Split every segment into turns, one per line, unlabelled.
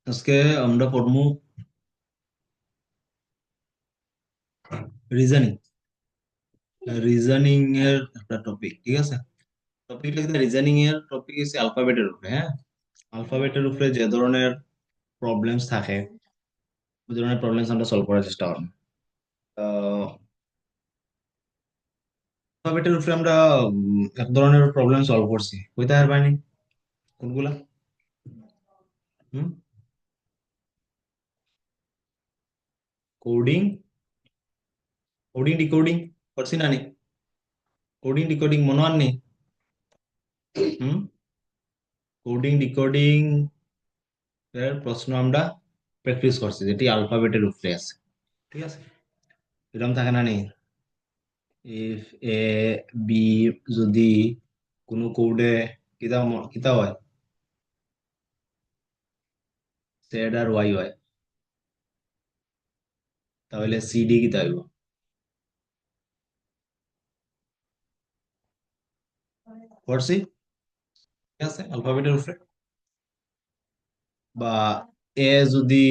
আজকে আমরা পড়বো রিজনিং। রিজনিং এর একটা টপিক, ঠিক আছে। টপিক লিখতে রিজনিং এর টপিক হচ্ছে অ্যালফাবেটের উপরে। হ্যাঁ, অ্যালফাবেটের উপরে যে ধরনের প্রবলেমস থাকে ওই ধরনের প্রবলেমস আমরা সলভ করার চেষ্টা করবো। অ্যালফাবেটের উপরে আমরা এক ধরনের প্রবলেম সলভ করছি, কইতে পারবানি কোনগুলা? হুম, কোডিং, কোডিং ডিকোডিং করছি না নি? কোডিং ডিকোডিং মনে আর নেই? হুম, কোডিং ডিকোডিং এর প্রশ্ন আমরা প্র্যাকটিস করছি, যেটি অ্যালফাবেটের উপরে আছে, ঠিক আছে। এরকম থাকে না নি? ইফ এ বি, যদি কোনো কোডে কিতা কিতা হয়, জেড আর ওয়াই হয়, তাহলে সিডি কিতা হইব? পড়ছি, ঠিক আছে, অ্যালফাবেটের উপরে। বা এ যদি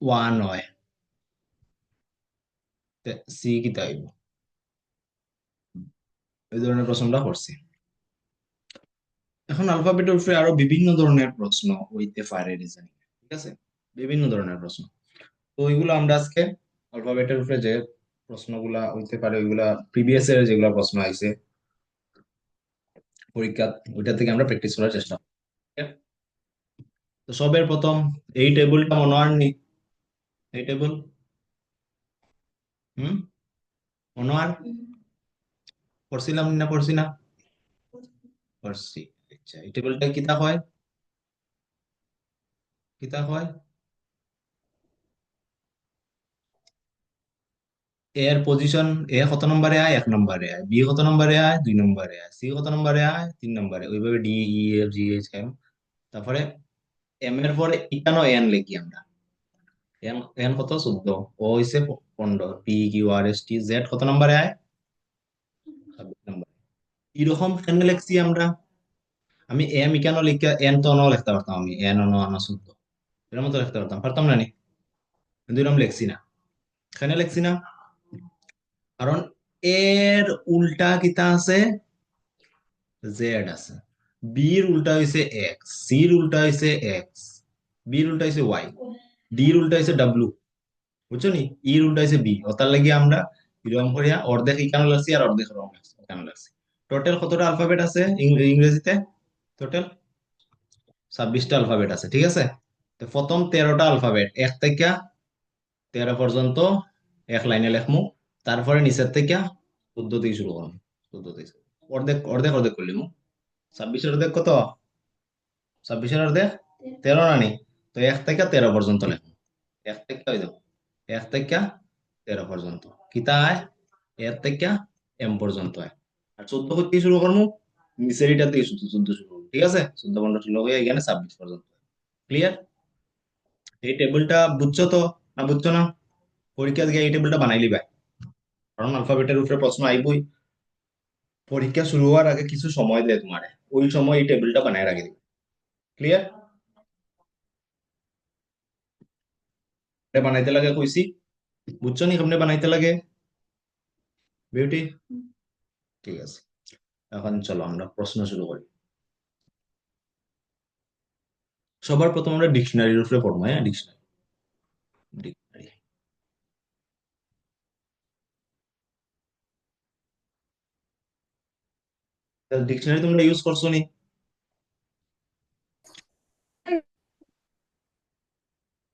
ওয়ান হয়, সি কিতা হইব? এই ধরনের প্রশ্নটা করছি। এখন অ্যালফাবেটের উপরে আরো বিভিন্ন ধরনের প্রশ্ন হইতে পারে রিজনিং, ঠিক আছে, বিভিন্ন ধরনের প্রশ্ন। তো ওইগুলো আমরা আজকে অ্যালফাবেটের উপরে যে প্রশ্নগুলা হইতে পারে ওইগুলা প্রিভিয়াস এর যেগুলা প্রশ্ন আইছে পরীক্ষা, ওইটা থেকে আমরা প্র্যাকটিস করার চেষ্টা করব। Okay? তো সবের প্রথম এই টেবিলটা মনে হয় নি? এই টেবিল, হুম, মনে হয় পড়ছিলাম না, পড়ছি না? পড়ছি। আচ্ছা, এই টেবিলটা কিতা হয়? কিতা হয়? এর পজিশন, এ কত নম্বরে আয়, এক নম্বরে আয়, বি কত নম্বরে আয়, দুই নম্বরে আয়, সি কত নম্বরে আয়, তিন নম্বরে, ওইভাবে D E F G H M. তারপরে এম এর পরে ইকানো এন লিখি আমরা। এন, এন কত, 14। ও হইছে 15। P Q R S T Z কত নম্বরে আয়, 26 নম্বরে। এরকম কেন লিখছি আমরা? আমি এম ইকানো লিখে এন তো অন লিখতে পারতাম, আমি এন অন অন 14 এর মতো লিখতে পারতাম, পারতাম না নি? কিন্তু এরকম লিখছি না। কেন লিখছি না? কারণ এর উল্টা কিতা আছে, জেড আছে। বির উল্টা হইছে এক্স, সির উল্টা হইছে এক্স, বির উল্টা হইছে ওয়াই, ডির উল্টা হইছে ডাব্লু। বুঝছো নি? ইর উল্টা হইছে বি। ও তার লাগি আমরা এরকম করিয়া অর্ধেক ইকানো লাগছি আর অর্ধেক রং লাগছি, ইকানো লাগছি। টোটাল কতটা আলফাবেট আছে ইংরেজিতে? টোটাল 26টা আলফাবেট আছে, ঠিক আছে। তো প্রথম 13টা আলফাবেট, এক থেকে 13 পর্যন্ত এক লাইনে লেখমু। তারপরে নিচের থেকে 14 থেকে শুরু করবো। 14 থেকে অর্ধেক অর্ধেক অর্ধেক করলিমু। 26-এর অর্ধেক কত? 26-এর অর্ধেক 13 রানি। তো এক থেকে 13 পর্যন্ত লেখো। এক থেকে ওই দেখো, এক থেকে 13 পর্যন্ত কিতা আয়, এর থেকে এম পর্যন্ত আয়। আর 14 থেকে শুরু করবো, নিচের এটা থেকে শুধু 14 শুরু করবো, ঠিক আছে। 14, 15, 16 হয়ে এখানে 26 পর্যন্ত। ক্লিয়ার? এই টেবিলটা বুঝছো তো, না বুঝছো না? পরীক্ষা দিয়ে এই টেবিলটা বানাই লিবা, কারণ অ্যালফাবেটের উপরে প্রশ্ন আইবই। পরীক্ষা শুরু হওয়ার আগে কিছু সময় দেয় তোমার, ওই সময় এই টেবিলটা বানায় রাখি দিবে। ক্লিয়ার? এটা বানাইতে লাগে কইছি, বুঝছো নি কেমনে বানাইতে লাগে? বিউটি, ঠিক আছে। এখন চলো আমরা প্রশ্ন শুরু করি। সবার প্রথম আমরা ডিকশনারির উপরে পড়বো। হ্যাঁ, ডিকশনারি, ডিকশনারি। ডিকশনারি তোমরা ইউজ করছো নি?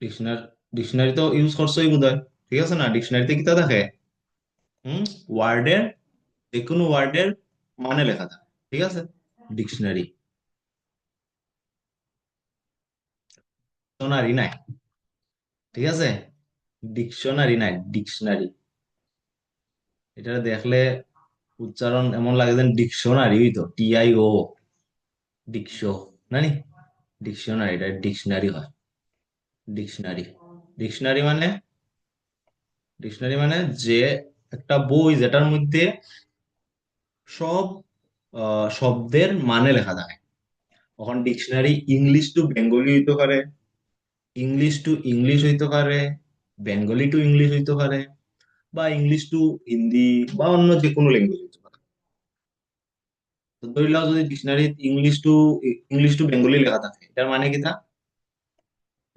ডিকশনারি, ডিকশনারি তো ইউজ করছোই বোধহয়, ঠিক আছে না? ডিকশনারিতে কিতা থাকে? হুম, ওয়ার্ডের, যে কোনো ওয়ার্ডের মানে লেখা থাকে, ঠিক আছে। ডিকশনারি, ডিকশনারি নাই, ঠিক আছে। ডিকশনারি নাই, ডিকশনারি। এটা দেখলে উচ্চারণ এমন লাগে যেন ডিকশনারি, তো TIO, ডিকশো, নানি? ডিকশনারি, এটা ডিকশনারি হয়। ডিকশনারি, ডিকশনারি মানে, ডিকশনারি মানে যে একটা বই যেটার মধ্যে সব শব্দের মানে লেখা থাকে। এখন ডিকশনারি ইংলিশ টু বেঙ্গলি হইতে পারে, ইংলিশ টু ইংলিশ হইতে পারে, বেঙ্গলি টু ইংলিশ হইতে পারে, বা ইংলিশ টু হিন্দি, বা অন্য যে কোনো ল্যাঙ্গুয়েজ হইতে পারে। তো ধরি লও যদি ডিকশনারি ইংলিশ টু বেঙ্গলি লেখা থাকে, এটার মানে কি তা?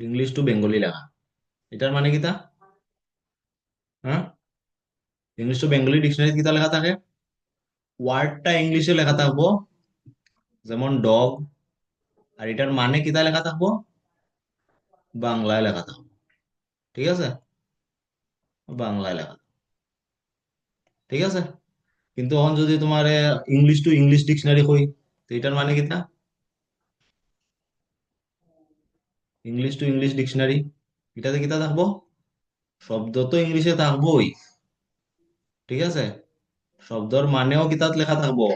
ইংলিশ টু বেঙ্গলি লেখা, এটার মানে কি তা? হ্যাঁ, ইংলিশ টু বেঙ্গলি ডিকশনারি কিতা লেখা থাকে? ওয়ার্ডটা ইংলিশে লেখা থাকবো, যেমন ডগ, আর এটার মানে কিতা লেখা থাকবো? বাংলায় লেখা থাকবো। ঠিক আছে, বাংলায় লেখা, ঠিক আছে। কিন্তু এখন যদি তোমার ইংলিশ টু ইংলিশ ডিকশনারি কই, তো এটার মানে কিতা? ইংলিশ টু ইংলিশ ডিকশনারি, এটাতে কিতা থাকবো? শব্দ তো ইংলিশে থাকবোই, ঠিক আছে, শব্দর মানেও কিতাত লেখা থাকবো,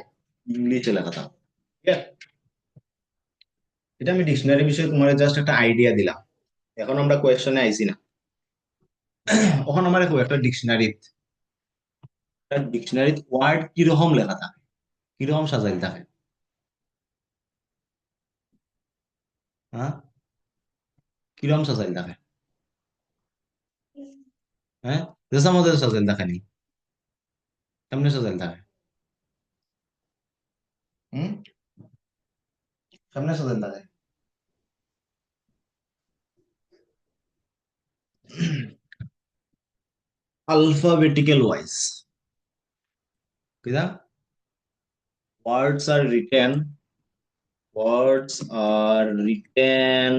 ইংলিশে লেখা থাকবো। ঠিক আছে? এটা আমি ডিকশনারি বিষয়ে তোমার জাস্ট একটা আইডিয়া দিলাম। এখন আমরা কোয়েশ্চনে আইছি না। এখন আমার একটা ডিকশনারিত, ওয়ার্ড কিরকম লেখা থাকে, কিরকম সাজাইল থাকে? হ্যাঁ, কিরকম সাজাইল থাকে? হ্যাঁ, যেসা মধ্যে সাজাইল থাকে নি, কেমনে সাজাইল থাকে? হুম, কেমনে সাজাইল থাকে? আলফাবেটিক্যাল ওয়াইজ, কিদা? words are written words are written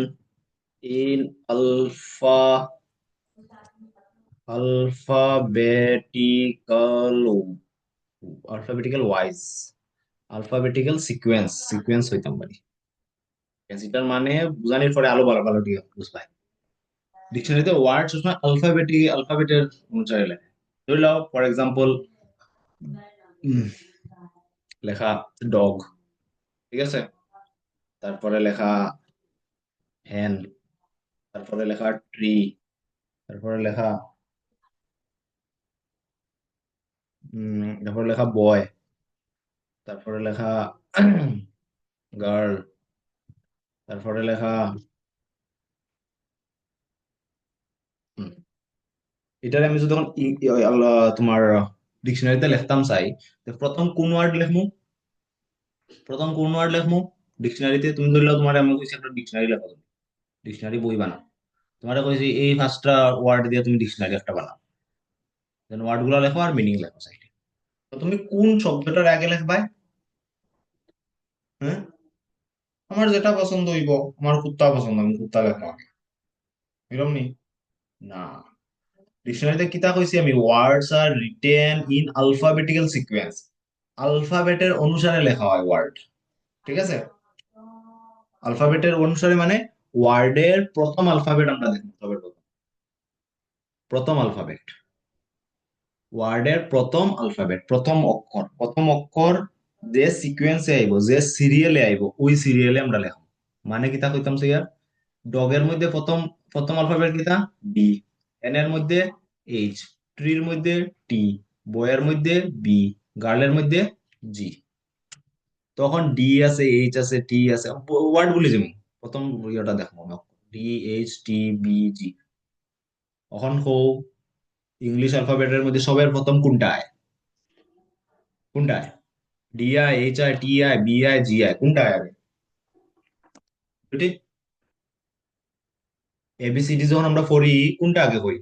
in alphabetical alphabetical wise, alphabetical sequence হইতাম পারি। এটার মানে বুঝানির পরে আলো ভালো ভালো দিয়ে বুঝবাই। ডিকশনারিতে ওয়ার্ড সবসময় অ্যালফাবেটের অনুসারে লেখে। ধরে নাও ফর এক্সাম্পল লেখা ডগ, ঠিক আছে, তারপরে লেখা হ্যান, তারপরে লেখা ট্রি, তারপরে লেখা তারপরে লেখা বয়, তারপরে লেখা গার্ল, তারপরে লেখা হুম, এটার আমি যদি তখন তোমার ডিকশনারিতে লিখতাম চাই, তো প্রথম কোন ওয়ার্ড লিখমু, প্রথম কোন ওয়ার্ড লিখমু ডিকশনারিতে? তুমি ধরলে তোমার আমি কইছি একটা ডিকশনারি লেখো, তুমি ডিকশনারি বই বানাও, তোমার কইছি এই পাঁচটা ওয়ার্ড দিয়ে তুমি ডিকশনারি একটা বানাও, দেন ওয়ার্ড গুলো লেখো আর মিনিং লেখো সাইডে। তো তুমি কোন শব্দটার আগে লিখবা? হ্যাঁ, আমার যেটা পছন্দ হইব, আমার কুত্তা পছন্দ, আমি কুত্তা লেখো আগে, এরকম নি? না, ডিকশনারিতে কিতা কইছি আমি? ওয়ার্ডস are written in alphabetical sequence, আলফাবেটের অনুসারে লেখা হয় ওয়ার্ড, ঠিক আছে। আলফাবেটের অনুসারে মানে ওয়ার্ডের প্রথম আলফাবেট আমরা দেখবো, সবার প্রথম, প্রথম আলফাবেট, ওয়ার্ডের প্রথম আলফাবেট, প্রথম অক্ষর যে সিকোয়েন্সে আইব, যে সিরিয়ালে আইব, ওই সিরিয়ালে আমরা লেখা। মানে কিতা কইতাম ইয়ার, ডগের মধ্যে প্রথম প্রথম আলফাবেট কিতা? ডি, এন এর মধ্যে এইচ, ট্রির মধ্যে টি, বয়ের মধ্যে বি, গার্লের মধ্যে জি। তখন ডি আছে, এইচ আছে, টি আছে, ওয়ার্ড গুলি যেমন প্রথম ইয়েটা দেখবো ডি, এইচ, টি, বি, জি। এখন কো ইংলিশ অ্যালফাবেটের মধ্যে সবার প্রথম কোনটা আয়? কোনটা আয়? ডি আয়, এইচ আয়, টি আয়, বি আয়, জি আয়, কোনটা আয় আগে? এবিসিডি যখন আমরা পড়ি, কোনটা আগে কই?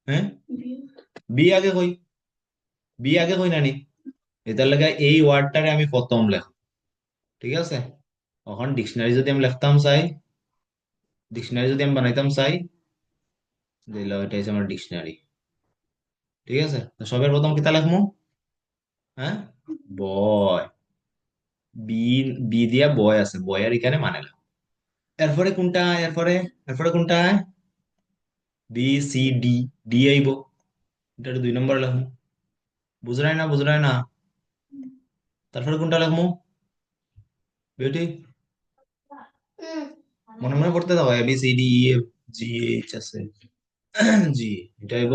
হ্যাঁ, বি আগে কই, বি আগে কই নানি, এটার লাগে এই ওয়ার্ডটারে আমি প্রথম লেখ, ঠিক আছে। এখন ডিকশনারি যদি আমি লিখতাম চাই, ডিকশনারি যদি আমি বানাইতাম চাই, দিল এটা হচ্ছে আমার ডিকশনারি, ঠিক আছে। তো সবার প্রথম কিতা লিখমু? হ্যাঁ, বয়, বি, বি দিয়া বয় আছে, বয়ের এখানে মানে না। এরপরে কোনটা আয়? এরপরে কোনটা আয়? বি, সি, ডি, ডি আইব, এটা 2 নম্বর লিখমু। বুঝরাই না? তারপরে কোনটা লিখমু বেটি? মনে মনে পড়তে দাও, A B C D E F G H আছে, জি, এটা আইব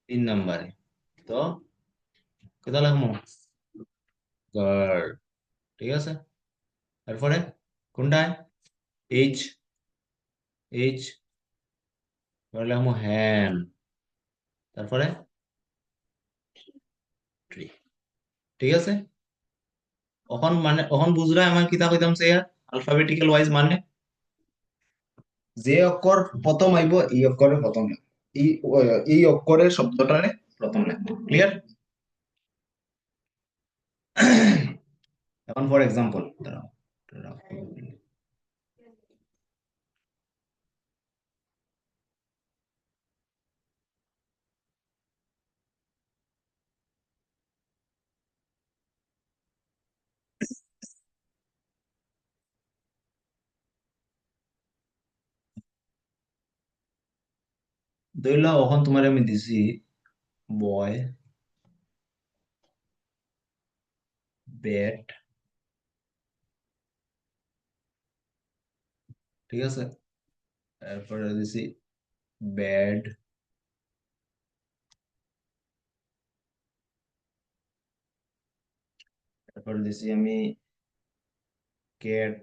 3 নম্বরে। তো কোথা লিখমু? গার্ড, ঠিক আছে? তারপরে কোনটায়? এইচ, এইচ লিখবো হ্যান, তারপরে ট্রি। ঠিক আছে? এখন মানে এখন বুঝলা আমার কিতা কইতাম সে আলফাবেটিক্যাল ওয়াইজ মানে যে অক্ষর প্রথম আইব এই অক্ষরের প্রথম লিখবো, এই এই অক্ষরের শব্দটারে প্রথম লিখবো। ক্লিয়ার? এখন ফর এক্সাম্পল দাঁড়াও, দাঁড়াও, ধরি লও এখন তোমার আমি দিছি বয়, ব্যাট, ঠিক আছে? তারপরে দিছি ব্যাড, তারপরে দিছি আমি ক্যাট,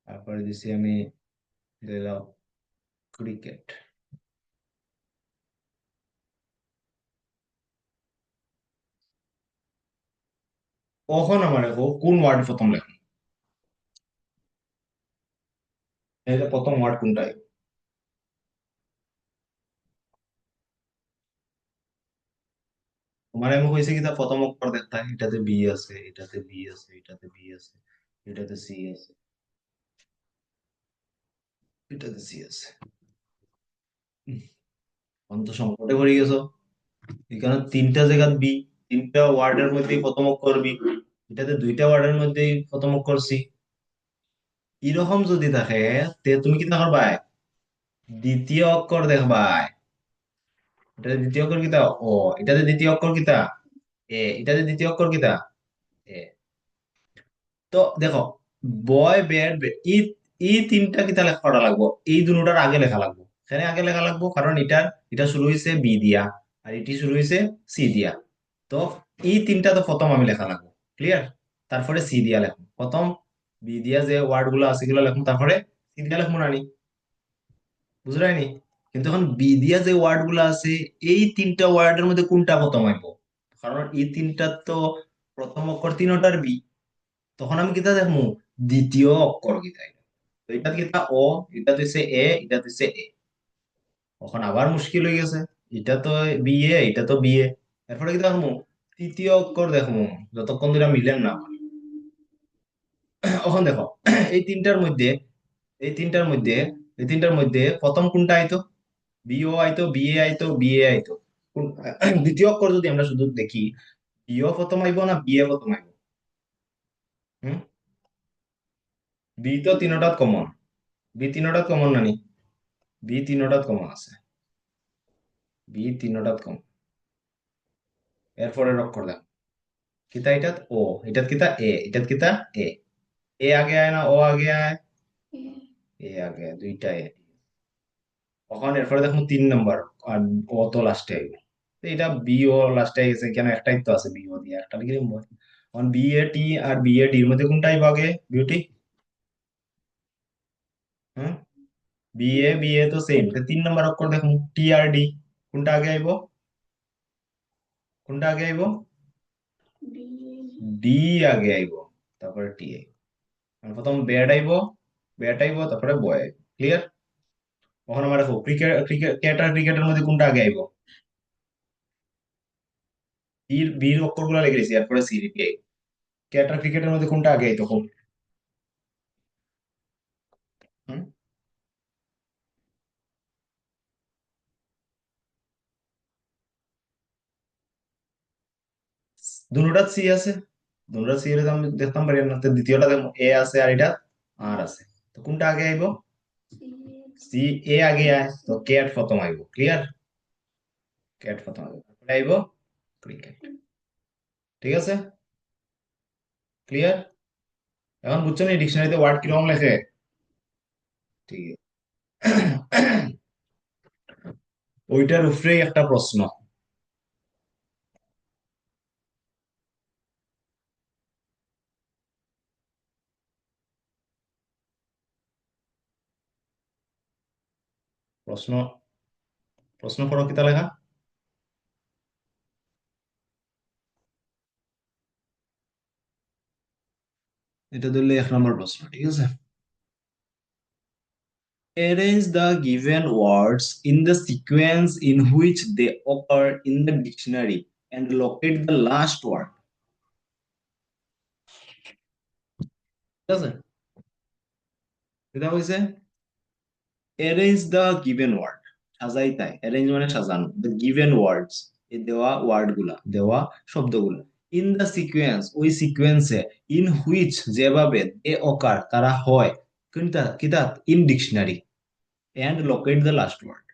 তারপরে দিছি আমি দিলাম ক্রিকেট। কখন আমার কোন ওয়ার্ড প্রথম লেখা, এটা প্রথম ওয়ার্ড কোনটাই? তোমার আমি কইছি কি তা প্রথম অক্ষর দেখতা, এটাতে বি আছে, এটাতে বি আছে, এটাতে বি আছে, এটাতে সি আছে, এটাতে সি আছে। উম, অন্ত সংকটে পড়ে গেছো। এখানে তিনটা জায়গা বি, তিনটা ওয়ার্ডের মধ্যেই প্রথম অক্ষর বি, এটাতে দুইটা ওয়ার্ডের মধ্যেই প্রথম অক্ষর সি। এরকম যদি থাকে তে তুমি কি করবা? দ্বিতীয় অক্ষর দেখবা। এটাতে দ্বিতীয় অক্ষর কিতা? ও। এটাতে দ্বিতীয় অক্ষর কিতা? এ। এটাতে দ্বিতীয় অক্ষর কিতা? এ। তো দেখো, বয় ব্যাট এই এই তিনটা কিতা লেখা করা লাগবো, এই দুটার আগে লেখা লাগবো। এখানে আগে লেখা লাগবো কারণ এটা শুরু হয়েছে বি দিয়া, আর এটি শুরু হয়েছে সি দিয়া। তো এই তিনটা তো প্রথম আমি লেখা লাগবো। ক্লিয়ার? তারপরে সি দিয়া লেখবো প্রথম, বি দিয়া যে ওয়ার্ড গুলো আছে সেগুলো লেখবো, তারপরে সি দিয়া লেখবো নানি। বুঝলাইনি? কিন্তু এখন বি দিয়া যে ওয়ার্ড গুলো আছে এই তিনটা ওয়ার্ডের মধ্যে কোনটা প্রথম আইব? কারণ এই তিনটা তো প্রথম অক্ষর তিনটার বি। তখন আমি কিতা দেখবো? দ্বিতীয় অক্ষর কিতা এটা। তো এটা কিতা ও, এটা দিছে এ, এটা দিছে এ। তখন আবার মুশকিল হয়ে গেছে, এটা তো বি এ, এটা তো বি এ। এরপরে কি দেখবো? তৃতীয় অক্ষর দেখবো, যতক্ষণ ধরে মিলেন না। এখন দেখো, এই তিনটার মধ্যে এই তিনটার মধ্যে এই তিনটার মধ্যে প্রথম কোনটা আইতো? বিও আইতো, বিএ আইতো, বিএ আইতো। দ্বিতীয় অক্ষর যদি আমরা শুধু দেখি, বিও প্রথম আইবো না বিএ প্রথম আইবো? হুম? বি তো তিনোটাত কমন, বি তিনোটাত কমন নানি? বি তিনোটাত কমন আছে, বি তিনোটাত কমন। এরপরের অক্ষর দেখ, কিতা এটাত ও, এটাত কিতা এ, এটাত কিতা এ। এ আগে আয় না ও আগে আয়? এ আগে আয়, দুইটা এ। তখন এরপরে দেখো 3 নম্বর, আর ও তো লাস্টে আইবে। তো এটা বি ও লাস্টে গেছে কেন? একটাই তো আছে বি ও দিয়ে, একটা লিখে দিব। এখন B A T R B A ডির মধ্যে কোনটা আইব আগে? বিউটি। হ্যাঁ, বি এ তো সেম। 3 নম্বর অক্ষর দেখুন টি আর ডি, কোনটা আগে আইব? কোনটা আগে আইব? ডি আগে আইব, তারপরে টি আইব। মানে প্রথম ব্যাট আইব, ব্যাট আইব, তারপরে বয় আইব। ক্লিয়ার? তখন আমার দেখো ক্রিকেট, ক্রিকেট আর ক্রিকেটের মধ্যে কোনটা আগে আইব? বির বির অক্ষরগুলো লিখে দিছি, এরপরে সি পি আইব। ক্যাট আর ক্রিকেটের মধ্যে কোনটা আগে আইতো? খুব হুম? দুটোটা সি আছে, দুটোটা সি এর আমি দেখতাম পারি না। তো দ্বিতীয়টা এ আছে আর এটা আর আছে। তো কোনটা আগে আইব? সি। এ আগে আয়, তো ক্যাট প্রথম আইব। ক্লিয়ার? ক্যাট প্রথম আইব, তারপরে আইব ক্রিকেট। ঠিক আছে? ক্লিয়ার? এখন বুঝছো না ডিকশনারিতে ওয়ার্ড কিরকম লেখে? ঠিক আছে। ওইটার উপরেই একটা প্রশ্ন। প্রশ্ন প্রশ্ন পড়ো কিতা লেখা। এটা ধরলে 1 নম্বর প্রশ্ন, ঠিক আছে। Arrange the given words in the sequence in which they occur in the dictionary and locate the last word. ঠিক আছে, এটা হইছে arrange the given word, সাজাই তাই, arrange মানে সাজানো, the given words, এই দেওয়া ওয়ার্ড গুলা, দেওয়া শব্দগুলা, in the sequence, ওই সিকোয়েন্সে, in which যেভাবে, they occur তারা হয়, কোনটা কিতা, in dictionary, and locate the last word।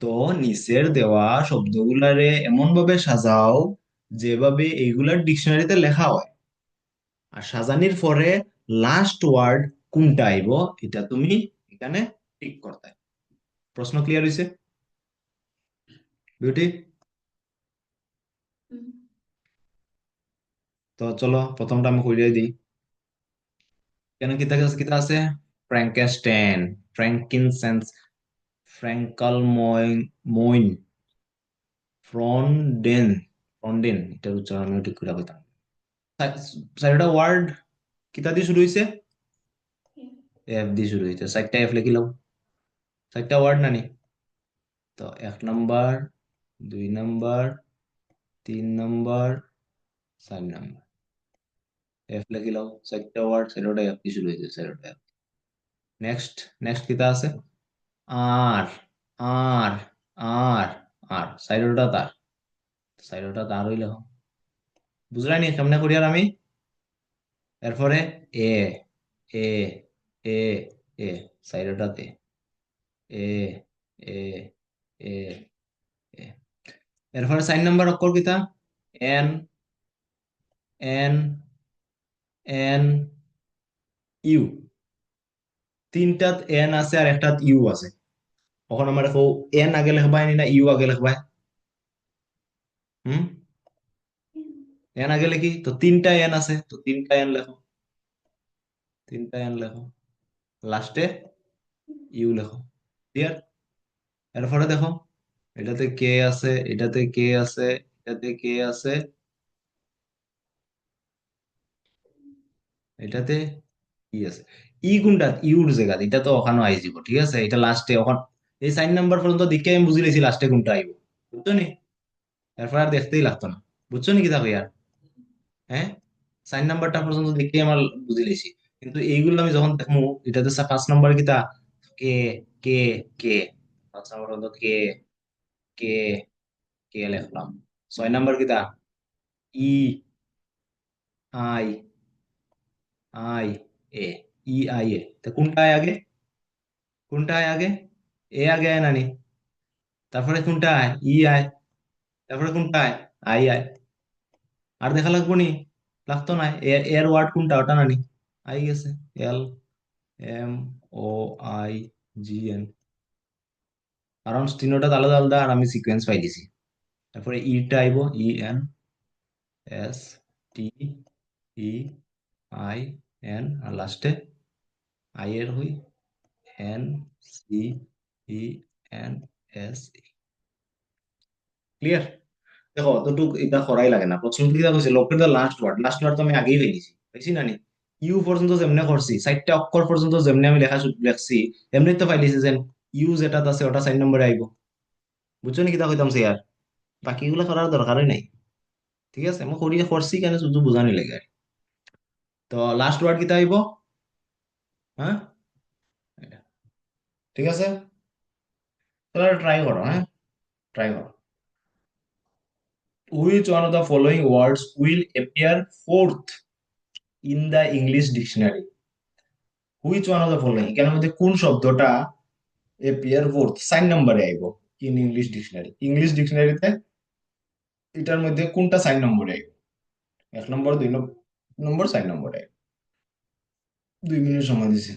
তো নিচের দেওয়া শব্দগুলারে এমন ভাবে সাজাও যেভাবে এইগুলার ডিকশনারিতে লেখা হয়, আর সাজানির পরে লাস্ট ওয়ার্ড কোনটা আইব এটা তুমি এখানে টিক করতে। প্রশ্ন ক্লিয়ার হয়েছে বিউটি? তো চলো প্রথমটা আমি কইরাই দিই। কেন কিতা কিতা আছে, ফ্র্যাঙ্কেস্টেন, ফ্র্যাঙ্কিনসেন্স, ফ্র্যাঙ্কাল মইন, মইন, ফ্রন্ডেন, ফ্রন্ডেন, এটার উচ্চারণ আমি ঠিক করে কইতাম। চারটা ওয়ার্ড কিতা দিয়ে শুরু হয়েছে, এফ দিয়ে শুরু হয়েছে, 4টা এফ লিখি লাও, 4টা ওয়ার্ড নানি। তো 1 নম্বর, 2 নম্বর, 3 নম্বর, 4 নম্বর, এফ লিখি লাও, 4টা ওয়ার্ড, 4টা এফ দিয়ে শুরু হয়েছে, 4টা এফ। নেক্সট, নেক্সট কিতা আছে, আর, আর, আর, আর, 4টা তার, 4টা তার হইলে বুঝলাই নি কেমনে করি আর আমি। এরপরে এ, এ, এ, এ, 4টাতে এ, এ, এ, এ। এরপরে 4 নম্বর অক্ষর কিতা, এন, এন, এন, ইউ, 3টাত এন আছে আর একটাত ইউ আছে। এখন আমার দেখো, এন আগে লিখবাই না ইউ আগে লিখবাই? হুম, এন আগে লিখি, তো 3টা এন আছে, তো 3টা এন লেখো, 3টা এন লেখো, লাস্টে ইউ লেখো। ক্লিয়ার? এরপরে দেখো, এটাতে কে আছে, এটাতে কে আছে, এটাতে কে আছে, এটাতে ই আছে। ই কোনটা, ইউর জায়গা, এটা তো ওখানে আই যাব, ঠিক আছে, এটা লাস্টে ওখান, এই 4 নম্বর পর্যন্ত দেখে আমি বুঝি লেছি লাস্টে কোনটা আইব, বুঝছো নি? এরপর আর দেখতেই লাগতো না, বুঝছো নি কিতা কই আর। হ্যাঁ, 4 নম্বরটা পর্যন্ত দেখে আমার বুঝি লেছি, কিন্তু এইগুলো আমি যখন দেখবো, এটাতে 5 নম্বর কিতা, কে, কে, কে, 5 নম্বর পর্যন্ত কে, কে, কে লিখলাম। 6 নম্বর কিতা, E, I, I, A, E I A, তো কোনটা আয় আগে, কোনটা আয় আগে, এ আগে আয় নানি, তারপরে কোনটা আয়, ই আয়, তারপরে কোনটা আয়, আই আয়। আর দেখা লাগবো নি, লাগতো না, এর ওয়ার্ড কোনটা ওটা নানি, আই গেছে, L, M, O, I, G, N, কারণ তিনটা আলাদা আলাদা আর আমি সিকোয়েন্স পাই দিছি। তারপরে ইটা আইব, E N, S, T, E, I, N, আর লাস্টে আই এর হই, N, C, E, N, S. Clear? দেখো অতটুক এটা করাই লাগে না, প্রথম থেকে কৈছে লোকের the last word, last word তো আমি আগেই পেয়েছি, পাইছি না নি। ইউ পর্যন্ত যেমনে করছি, 4টা অক্ষর পর্যন্ত যেমনে আমি লেখছি, এমনি তো পাইলিছি যে ইউ যেটা আছে ওটা 4 নম্বরে আইব। বুঝছো নি কিতা কইতাম আর, বাকিগুলো করার দরকারই নাই। ঠিক আছে, আমি করছি কেন শুধু বোঝানি লাগে আর। তো লাস্ট ওয়ার্ড কিতা আইব, হ্যাঁ, এটা। ঠিক আছে, তাহলে ট্রাই করো, হ্যাঁ, ট্রাই করো। Which one of the following words will appear fourth in the English dictionary? Which one of the following, এখানের মধ্যে কোন শব্দটা appear fourth, 4 নম্বরে আইব in English dictionary, ইংলিশ ডিকশনারিতে এটার মধ্যে কোনটা 4 নম্বরে আইব? 1 নম্বর, 2 নম্বর, 4 নম্বরে আইব। 2 মিনিট সময় দিছি।